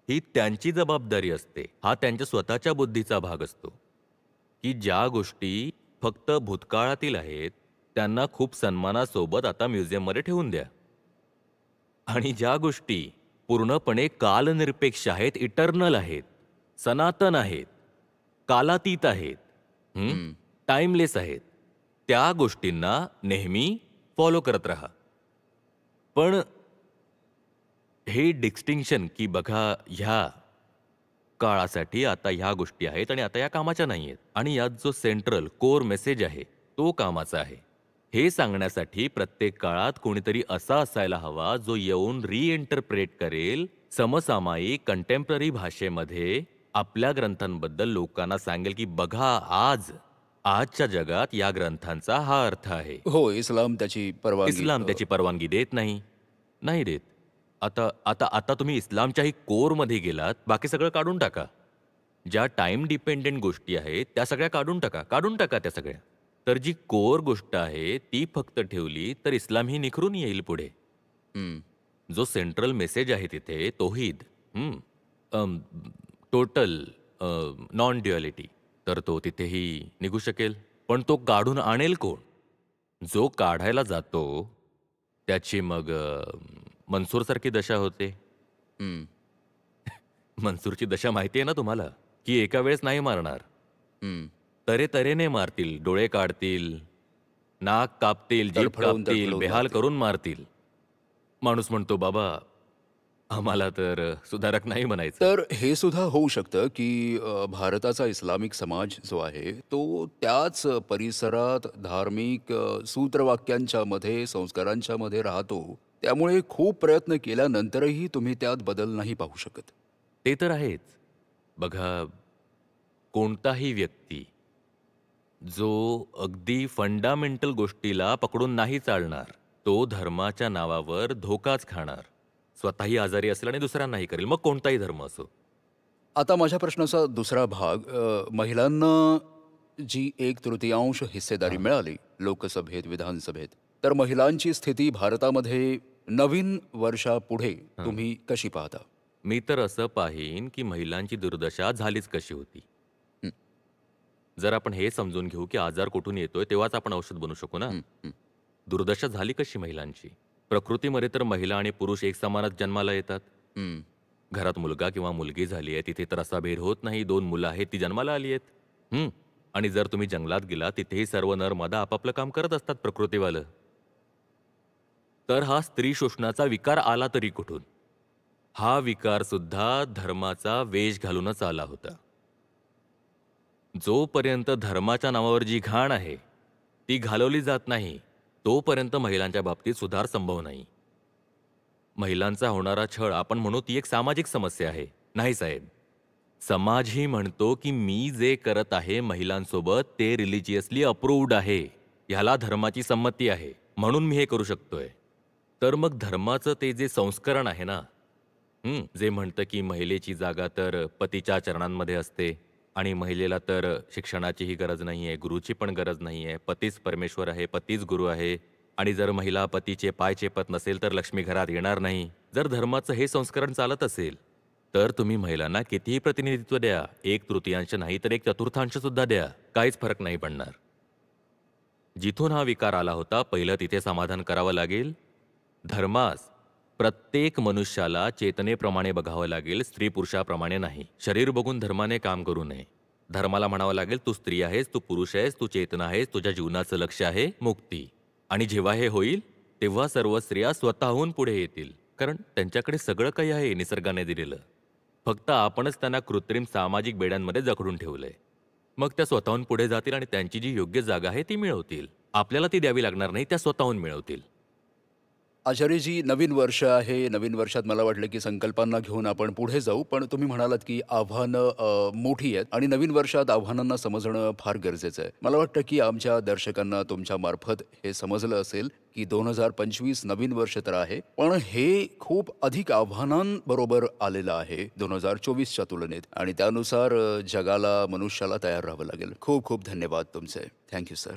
ही त्यांची जबाबदारी असते. हा त्यांच्या स्वतःच्या बुद्धीचा भाग असतो, की ज्या गोष्टी फक्त भूतकाळातील आहेत त्यांना खूप सन्मानासोबत आता म्युझियममध्ये ठेवून द्या. आणि ज्या गोष्टी पूर्णपणे कालनिरपेक्ष आहेत, इटर्नल आहेत, सनातन आहेत, कालातीत आहेत, हं. टाइमलेस आहेत. त्या गोष्टींना नेहमी फॉलो करत राहा. पण हे डिस्टिंक्शन की बघा ह्या काळासाठी आता ह्या गोष्टी आहेत आणि आता या कामाच्या नाही आहेत आणि यात जो सेंट्रल कोर मेसेज आहे तो कामाचा आहे. हे सांगण्यासाठी प्रत्येक काळात कोणीतरी असा असायला हवा जो येऊन रिइंटरप्रेट करेल, समसामायिक कंटेम्पररी भाषेमध्ये आपल्या ग्रंथांबद्दल लोकांना सांगेल की बघा आजच्या जगात या ग्रंथांचा हा अर्थ आहे. हो, इस्लाम त्याची परवानगी इस्लाम त्याची परवानगी देत नाही. नाही देत. आता आता आता तुम्ही इस्लामच्याही कोरमध्ये गेलात, बाकी सगळं काढून टाका. ज्या टाईम डिपेंडेंट गोष्टी आहेत, त्या सगळ्या काढून टाका. काढून टाका त्या सगळ्या. तर जी कोर गोष्ट आहे, ती फक्त ठेवली, तर इस्लामही निखरून येईल पुढे. हं. जो सेंट्रल मेसेज आहे तिथे, तौहीद, टोटल नॉन ड्युअलिटी, तर तो तिथेही निघू शकेल. पण तो काढून आणेल कोण? जो काढायला जातो, त्याची मग मनसूरसारखी दशा होते. हं. मनसूरची दशा माहिती आहे ना तुम्हाला? की एका वेळेस नाही मारणार. हं. तऱ्हेतऱ्हेने मारतील, डोळे काढतील, नाक कापतील, जीभ तडफडवून कापतील, तडफडवून बेहाल मारतील. करून मारतील. माणूस म्हणतो, "बाबा, आम्हाला तर सुधारक नाही बनायचं." तर हे सुद्धा होऊ शकतं, की भारताचा इस्लामिक समाज जो आहे, तो त्याच परिसरात धार्मिक सूत्रवाक्यांच्या मध्ये, संस्कारांच्या मध्ये राहतो. त्यामुळे खूप प्रयत्न केल्यानंतरही तुम्ही त्यात बदल नाही पाहू शकत. ते तर आहेच. बघा, कोणताही व्यक्ती जो अगदी फंडामेंटल गोष्टीला पकडून नाही चालणार, तो धर्माच्या नावावर धोकाच खाणार. स्वतःही आजारी असेल आणि दुसऱ्यांनाही करेल. मग कोणताही धर्म असो. आता माझ्या प्रश्नाचा दुसरा भाग, महिलांना जी 1/3 हिस्सेदारी हां. मिळाली लोकसभेत, विधानसभेत, तर महिलांची स्थिती भारतामध्ये नवीन वर्षापुढे हां. तुम्ही कशी पाहता? मी तर असं पाहीन, की महिलांची दुर्दशा झालीच कशी होती. हं, जर आपण हे समजून घेऊ, की आजार कुठून येतोय, तेव्हाच आपण औषध बनवू शकू ना. हं, हं, दुर्दशा झाली कशी महिलांची? प्रकृतीमध्ये तर महिला आणि पुरुष एक समानच जन्माला येतात. हं. घरात मुलगा किंवा मुलगी झाली आहे, तिथे तर असा भेद होत नाही. 2 मुलं आहेत, ती जन्माला आली आहेत. आणि जर तुम्ही जंगलात गेला, तिथेही सर्व नर-मादा आपापलं काम करत असतात प्रकृतीवालं. तर हा स्त्री शोषणाचा विकार आला तरी कुठून? हा विकार सुद्धा धर्माचा वेश घालूनच आला होता. जोपर्यंत धर्माच्या नावावर जी घाण आहे, ती घालवली जात नाही, तोपर्यंत महिलांच्या बाबतीत सुधार संभव नाही. महिलांचा होणारा छळ आपण म्हणू ती एक सामाजिक समस्या आहे. नाही साहेब. समाजही म्हणतो की मी जे करत आहे महिलांसोबत ते रिलिजियसली अप्रूव्ड आहे. ह्याला धर्माची संमती आहे. म्हणून मी हे करू शकतोय. तर मग धर्माचं ते जे संस्करण आहे ना, जे म्हणतं की महिलेची जागा तर पतीच्या चरणांमध्ये असते आणि महिलेला तर शिक्षणाचीही गरज नाहीये, गुरुची पण गरज नाहीये. पतीच परमेश्वर आहे, पतीच गुरु आहे आणि जर महिला पतीचे पाय चेपत नसेल तर लक्ष्मी घरात येणार नाही. जर धर्माचं हे संस्करण चालत असेल, तर तुम्ही महिलांना कितीही प्रतिनिधित्व द्या. 1/3 नाही तर 1/4 सुद्धा द्या. काहीच फरक नाही पडणार. जिथून हा विकार आला होता, पहिलं तिथे समाधान करावं लागेल. धर्मास प्रत्येक मनुष्याला चेतनेप्रमाणे बघावं लागेल, स्त्री-पुरुषाप्रमाणे नाही. शरीर बघून धर्माने काम करू नये. धर्माला म्हणावं लागेल, तू स्त्री आहेस, तू पुरुष आहेस, तू चेतना आहेस, तुझ्या जीवनाचं लक्ष आहे मुक्ती. आणि जेव्हा हे होईल, तेव्हा सर्व स्त्रिया स्वतःहून पुढे येतील. कारण त्यांच्याकडे सगळं काही आहे निसर्गाने दिलेलं. फक्त आपणच त्यांना कृत्रिम सामाजिक बेड्यांमध्ये जखडून ठेवलंय. मग त्या स्वतःहून पुढे जातील आणि त्यांची जी योग्य जागा आहे ती मिळवतील. आपल्याला ती द्यावी लागणार नाही, त्या स्वतःहून मिळवतील. आचार्यजी, नवीन वर्ष आहे. नवीन वर्षात मला वाटलं की संकल्पांना घेऊन आपण पुढे जाऊ. पण तुम्ही म्हणालात की आव्हानं मोठी आहेत आणि नवीन वर्षात आव्हानांना समजणं फार गरजेचं आहे. मला वाटतं की आमच्या दर्शकांना तुमच्या मार्फत हे समजलं असेल की 2025 नवीन वर्ष तर आहे, पण हे खूप अधिक आव्हानांबरोबर आलेलं आहे 2024च्या तुलनेत आणि त्यानुसार जगाला, मनुष्याला तयार राहावं लागेल. खूप खूप धन्यवाद तुमचे. Thank you sir.